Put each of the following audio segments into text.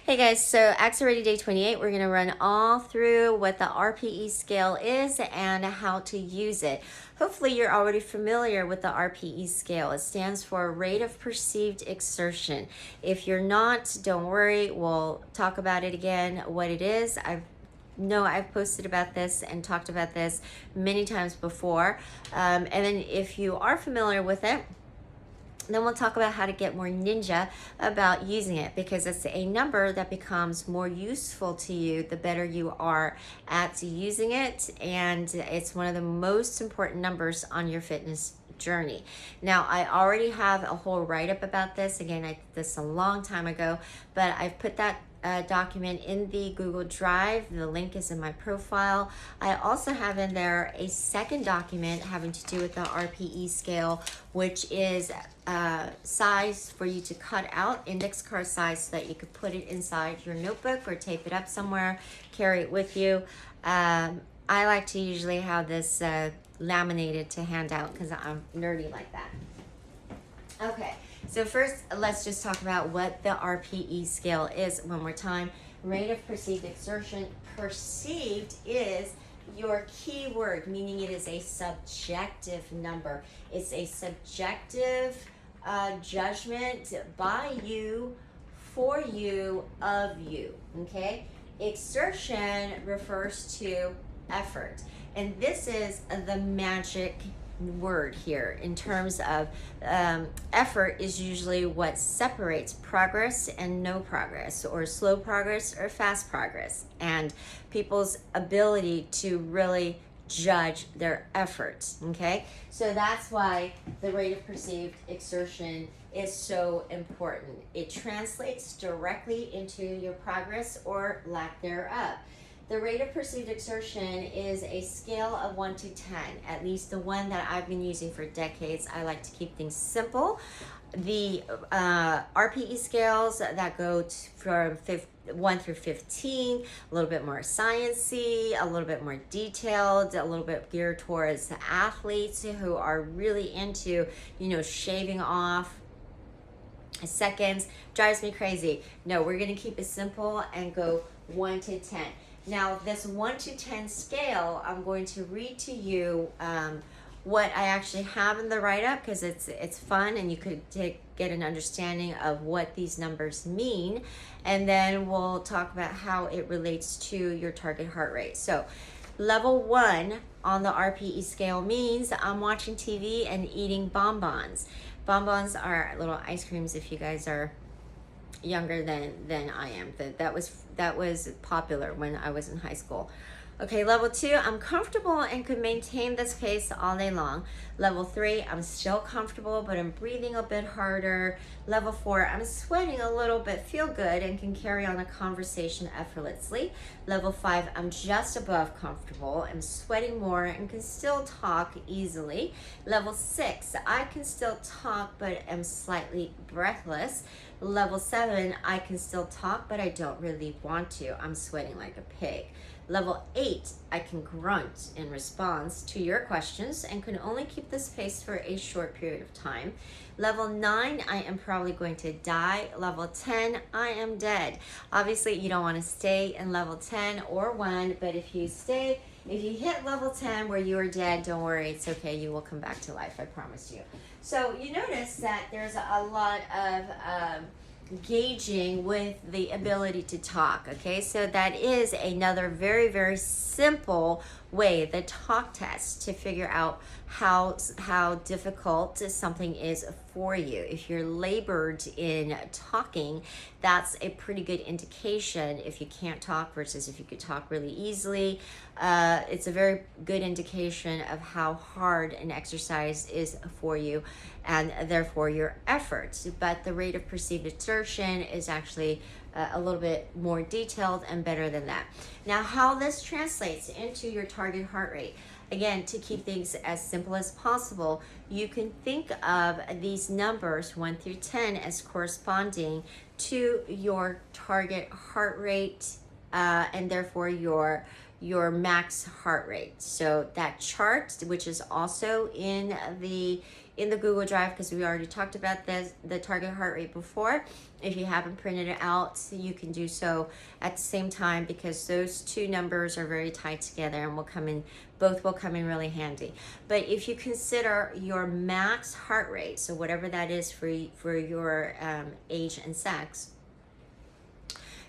Hey guys, so Acts Day 28, we're going to run all through what the R.P.E scale is and how to use it. Hopefully you're already familiar with the R.P.E scale. It stands for Rate of Perceived Exertion. If you're not, don't worry, we'll talk about it again, what it is. I've posted about this and talked about this many times before. And then if you are familiar with it, then we'll talk about how to get more ninja about using it, because it's a number that becomes more useful to you the better you are at using it, and it's one of the most important numbers on your fitness journey. Now, I already have a whole write-up about this. Again, I did this a long time ago, but I've put that document in the Google Drive. The link is in my profile. I also have in there a second document having to do with the R.P.E scale, which is size for you to cut out, index card size, so that you could put it inside your notebook or tape it up somewhere, carry it with you. I like to usually have this laminated to hand out because I'm nerdy like that. Okay, so first let's just talk about what the R.P.E scale is one more time. Rate of perceived exertion. Perceived is your key word, meaning it is a subjective number. It's a subjective judgment by you, for you, of you, okay? Exertion refers to effort, and this is the magic word here in terms of effort is usually what separates progress and no progress, or slow progress or fast progress, and people's ability to really judge their efforts. Okay, so that's why the rate of perceived exertion is so important. It translates directly into your progress or lack thereof. The rate of perceived exertion is a scale of 1 to 10, at least the one that I've been using for decades. I like to keep things simple. The R.P.E scales that go from 1 through 15, a little bit more sciencey, a little bit more detailed, a little bit geared towards athletes who are really into, shaving off seconds. Drives me crazy. No, we're going to keep it simple and go 1 to 10. Now, this 1 to 10 scale, I'm going to read to you what I actually have in the write-up, because it's fun and you could get an understanding of what these numbers mean, and then we'll talk about how it relates to your target heart rate. So, level 1 on the R.P.E scale means I'm watching TV and eating bonbons. Bonbons are little ice creams, if you guys are younger than I am. That was popular when I was in high school. Okay, level 2, I'm comfortable and could maintain this pace all day long. Level 3, I'm still comfortable, but I'm breathing a bit harder. Level 4, I'm sweating a little but feel good and can carry on a conversation effortlessly. Level 5, I'm just above comfortable. I'm sweating more and can still talk easily. Level 6, I can still talk but am slightly breathless. Level 7, I can still talk but I don't really want to. I'm sweating like a pig. Level 8, I can grunt in response to your questions and can only keep this pace for a short period of time. Level 9, I am probably going to die. Level 10, I am dead. Obviously, you don't want to stay in level 10 or 1, but if you hit level 10 where you are dead, don't worry, it's okay. You will come back to life, I promise you. So you notice that there's a lot of gauging with the ability to talk. Okay, so that is another very, very simple way, the talk test, to figure out how difficult something is for you. If you're labored in talking, that's a pretty good indication if you can't talk versus if you could talk really easily. It's a very good indication of how hard an exercise is for you, and therefore your efforts. But the rate of perceived exertion is actually a little bit more detailed and better than that. Now, how this translates into your target heart rate. Again, to keep things as simple as possible, you can think of these numbers 1 through 10 as corresponding to your target heart rate, and therefore your max heart rate. So that chart, which is also in the in the Google Drive, because we already talked about this, the target heart rate before. If you haven't printed it out, you can do so at the same time, because those two numbers are very tied together and both will come in really handy. But if you consider your max heart rate, so whatever that is for your age and sex,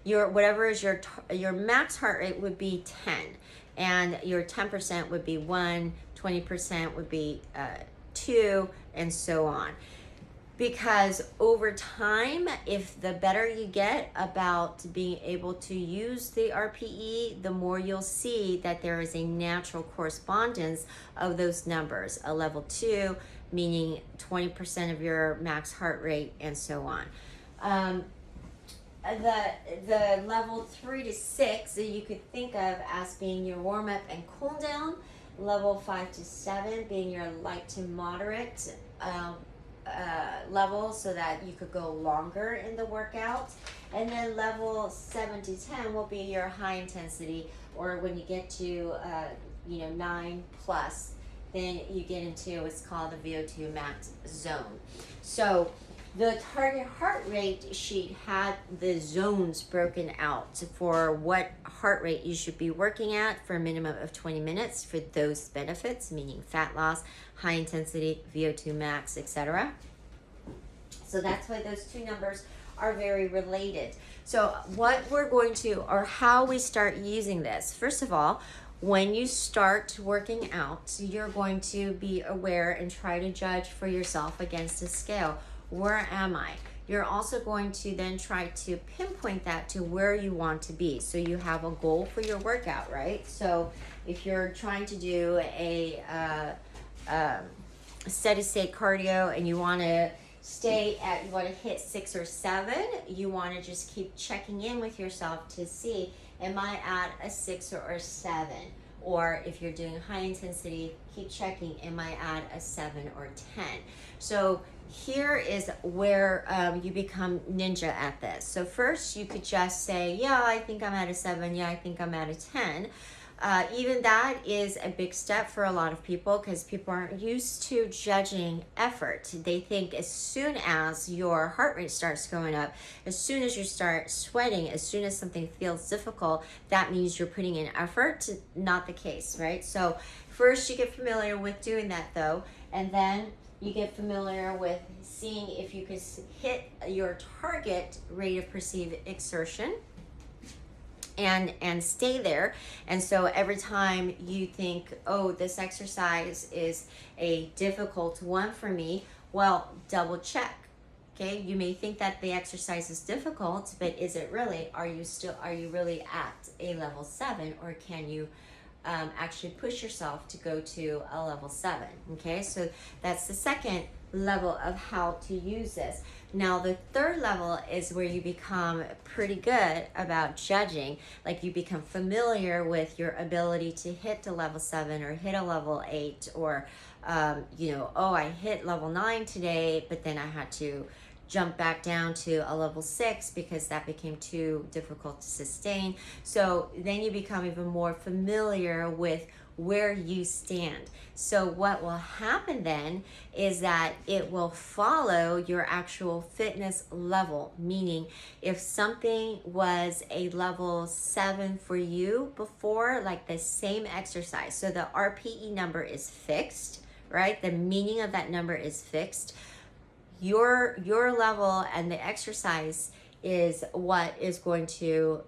whatever is your max heart rate would be 10, and your 10% would be 1, 20% would be 2, and so on. Because over time, if the better you get about being able to use the R.P.E, the more you'll see that there is a natural correspondence of those numbers. A level 2 meaning 20% of your max heart rate, and so on. The level 3 to 6 that you could think of as being your warm up and cool down. Level 5 to 7 being your light to moderate level, so that you could go longer in the workout. And then level 7 to 10 will be your high intensity, or when you get to 9 plus, then you get into what's called the VO2 max zone. So the target heart rate sheet had the zones broken out for what heart rate you should be working at for a minimum of 20 minutes for those benefits, meaning fat loss, high intensity, VO2 max, etc. So that's why those two numbers are very related. So what we're going to, or how we start using this, first of all, when you start working out, you're going to be aware and try to judge for yourself against a scale. Where am I? You're also going to then try to pinpoint that to where you want to be. So you have a goal for your workout, right? So if you're trying to do a steady state cardio and you want to you want to hit 6 or 7, you want to just keep checking in with yourself to see, am I at a 6 or a 7? Or if you're doing high intensity, keep checking, am I at a 7 or 10? So here is where you become ninja at this. So first you could just say, yeah, I think I'm at a 7. Yeah, I think I'm at a 10. Even that is a big step for a lot of people, because people aren't used to judging effort. They think as soon as your heart rate starts going up, as soon as you start sweating, as soon as something feels difficult, that means you're putting in effort. Not the case, right? So first you get familiar with doing that though, and then you get familiar with seeing if you can hit your target rate of perceived exertion and stay there. And so every time you think, oh, this exercise is a difficult one for me, well, double check. Okay, you may think that the exercise is difficult, but is it really? Are you really at a level 7, or can you actually push yourself to go to a level 7? Okay, so that's the second level of how to use this. Now the third level is where you become pretty good about judging, like you become familiar with your ability to hit a level 7 or hit a level 8, or oh, I hit level 9 today, but then I had to jump back down to a level 6 because that became too difficult to sustain. So then you become even more familiar with where you stand. So what will happen then is that it will follow your actual fitness level, meaning if something was a level 7 for you before, like the same exercise, so the R.P.E number is fixed, right? The meaning of that number is fixed. Your level and the exercise is what is going to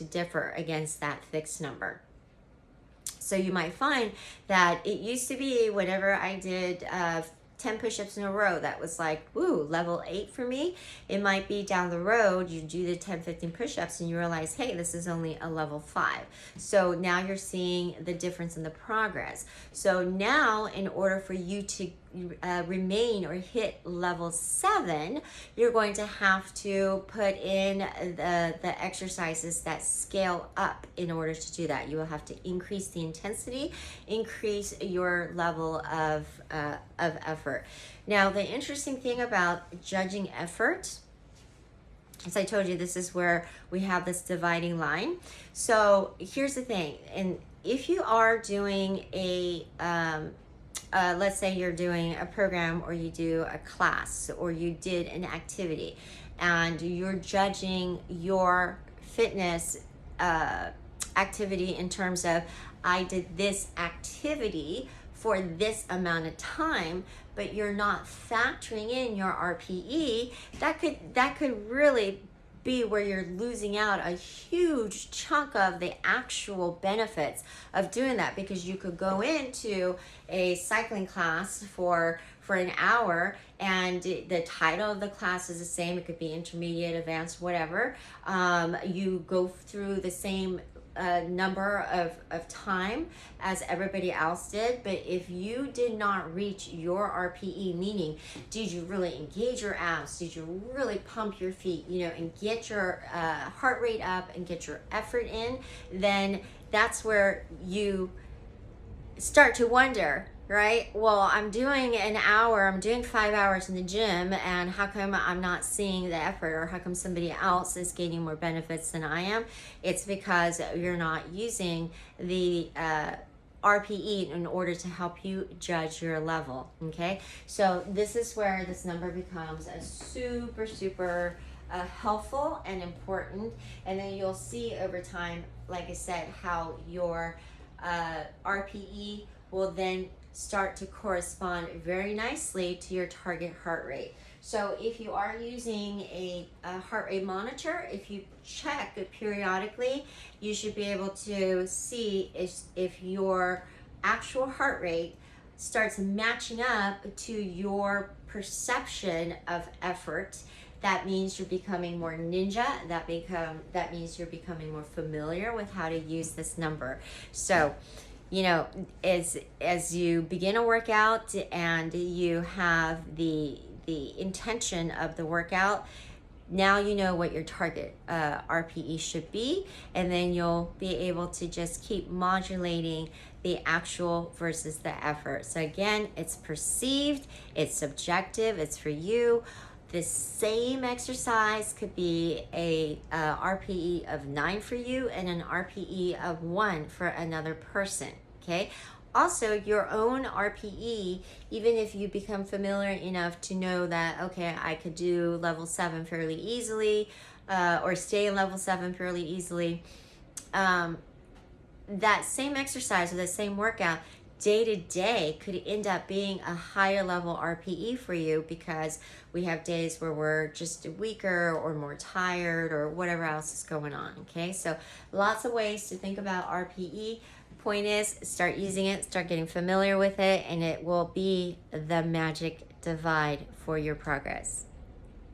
differ against that fixed number. So you might find that it used to be whenever I did 10 push-ups in a row, that was like, woo, level 8 for me. It might be down the road, you do the 10, 15 push-ups and you realize, hey, this is only a level 5. So now you're seeing the difference in the progress. So now in order for you to remain or hit level 7, you're going to have to put in the exercises that scale up. In order to do that, you will have to increase the intensity, increase your level of effort. Now, the interesting thing about judging effort, as I told you, this is where we have this dividing line. So here's the thing, and if you are doing a let's say you're doing a program or you do a class or you did an activity and you're judging your fitness activity in terms of, I did this activity for this amount of time, but you're not factoring in your RPE, that could really be where you're losing out a huge chunk of the actual benefits of doing that, because you could go into a cycling class for an hour and the title of the class is the same. It could be intermediate, advanced, whatever. You go through the same number of time as everybody else did, but if you did not reach your RPE, meaning did you really engage your abs, did you really pump your feet, and get your heart rate up and get your effort in, then that's where you start to wonder, right? Well, I'm doing an hour, I'm doing 5 hours in the gym, and how come I'm not seeing the effort, or how come somebody else is gaining more benefits than I am? It's because you're not using the RPE in order to help you judge your level, okay? So this is where this number becomes a super helpful and important, and then you'll see over time, like I said, how your RPE will then start to correspond very nicely to your target heart rate. So if you are using a heart rate monitor, if you check it periodically, you should be able to see if your actual heart rate starts matching up to your perception of effort. That means you're becoming more ninja. That means you're becoming more familiar with how to use this number. So, as you begin a workout and you have the intention of the workout, now you know what your target RPE should be, and then you'll be able to just keep modulating the actual versus the effort. So again, it's perceived, it's subjective, it's for you. The same exercise could be a RPE of 9 for you and an RPE of 1 for another person, okay? Also, your own RPE, even if you become familiar enough to know that, okay, I could do level 7 fairly easily, or stay in level 7 fairly easily, that same exercise or the same workout day to day could end up being a higher level RPE for you, because we have days where we're just weaker or more tired or whatever else is going on, okay? So lots of ways to think about RPE. Point is, start using it, start getting familiar with it, and it will be the magic divide for your progress.